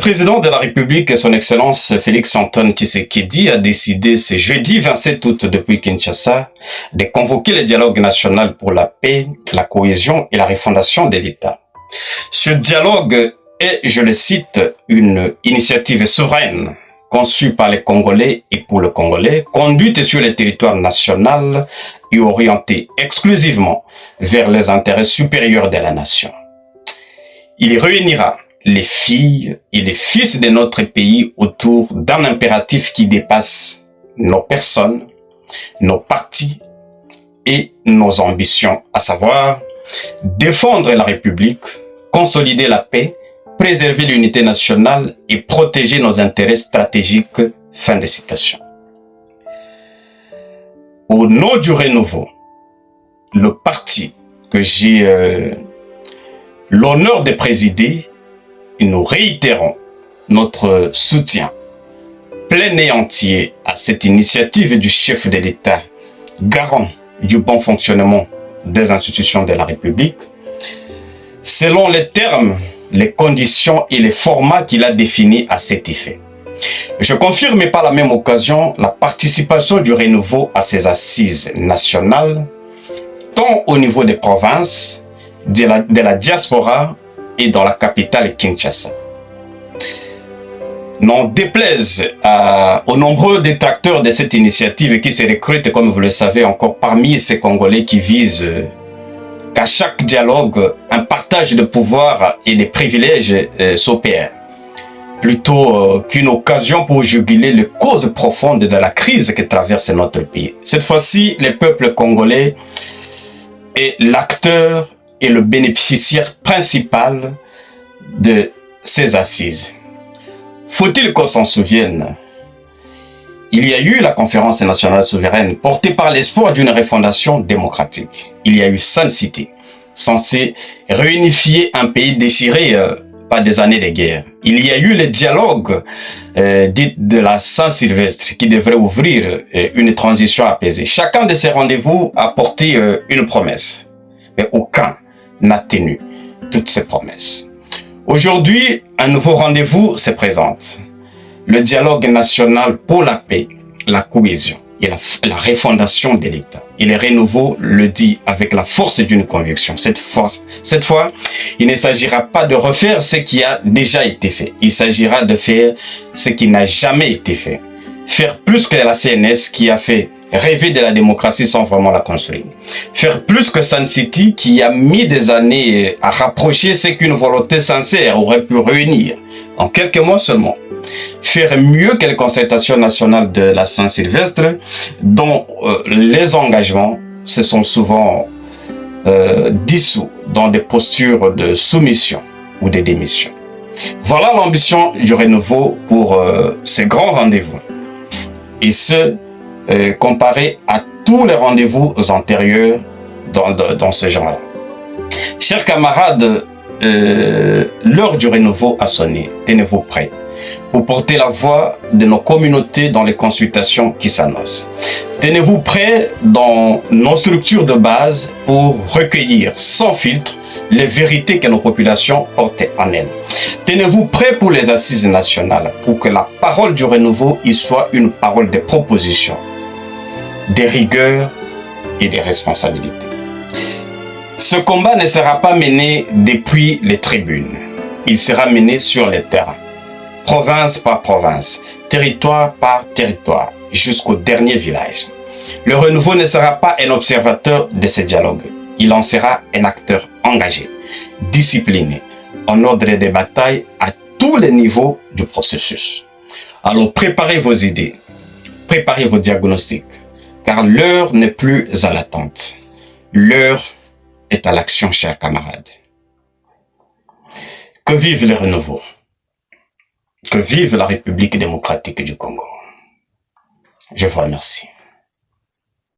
président de la République, son Excellence Félix-Antoine Tshisekedi, a décidé ce jeudi 27 août depuis Kinshasa de convoquer le dialogue national pour la paix, la cohésion et la refondation de l'État. Ce dialogue est, je le cite, une initiative souveraine conçue par les Congolais et pour le Congolais, conduite sur le territoire national et orientée exclusivement vers les intérêts supérieurs de la nation. Il réunira les filles et les fils de notre pays autour d'un impératif qui dépasse nos personnes, nos partis et nos ambitions, à savoir défendre la République, consolider la paix, préserver l'unité nationale et protéger nos intérêts stratégiques. Fin de citation. Au nom du renouveau, le parti que j'ai l'honneur de présider, nous réitérons notre soutien plein et entier à cette initiative du chef de l'État, garant du bon fonctionnement des institutions de la République, selon les termes, les conditions et les formats qu'il a définis à cet effet. Je confirme par la même occasion la participation du renouveau à ces assises nationales, tant au niveau des provinces, de la diaspora et dans la capitale Kinshasa. N'en déplaise aux nombreux détracteurs de cette initiative qui se recrutent, comme vous le savez, encore parmi ces Congolais qui visent qu'à chaque dialogue, un partage de pouvoir et de privilèges s'opère, plutôt qu'une occasion pour juguler les causes profondes de la crise que traverse notre pays. Cette fois-ci, le peuple congolais est l'acteur et le bénéficiaire principal de ces assises. Faut-il qu'on s'en souvienne? Il y a eu la conférence nationale souveraine portée par l'espoir d'une refondation démocratique. Il y a eu Sun City, censé réunifier un pays déchiré par des années de guerre. Il y a eu le dialogue dit de la Saint-Sylvestre qui devrait ouvrir une transition apaisée. Chacun de ces rendez-vous a porté une promesse, mais aucun n'a tenu toutes ces promesses. Aujourd'hui, un nouveau rendez-vous se présente. Le dialogue national pour la paix, la cohésion et la refondation de l'État. Et le renouveau le dit avec la force d'une conviction. Cette fois, il ne s'agira pas de refaire ce qui a déjà été fait. Il s'agira de faire ce qui n'a jamais été fait. Faire plus que la CNS qui a fait rêver de la démocratie sans vraiment la construire. Faire plus que Sun City qui a mis des années à rapprocher ce qu'une volonté sincère aurait pu réunir en quelques mois seulement. Faire mieux que les concertations nationales de la Saint-Sylvestre dont les engagements se sont souvent dissous dans des postures de soumission ou de démission. Voilà l'ambition du renouveau pour ces grands rendez-vous. Et ce, comparé à tous les rendez-vous antérieurs dans ce genre-là. Chers camarades, l'heure du renouveau a sonné. Tenez-vous prêts pour porter la voix de nos communautés dans les consultations qui s'annoncent. Tenez-vous prêts dans nos structures de base pour recueillir sans filtre les vérités que nos populations portent en elles. Tenez-vous prêts pour les assises nationales, pour que la parole du renouveau y soit une parole de proposition, des rigueurs et des responsabilités. Ce combat ne sera pas mené depuis les tribunes. Il sera mené sur le terrain, province par province, territoire par territoire, jusqu'au dernier village. Le renouveau ne sera pas un observateur de ce dialogue. Il en sera un acteur engagé, discipliné, en ordre de bataille à tous les niveaux du processus. Alors préparez vos idées, préparez vos diagnostics, car l'heure n'est plus à l'attente. L'heure est à l'action, chers camarades. Que vive le renouveau! Que vive la République démocratique du Congo! Je vous remercie.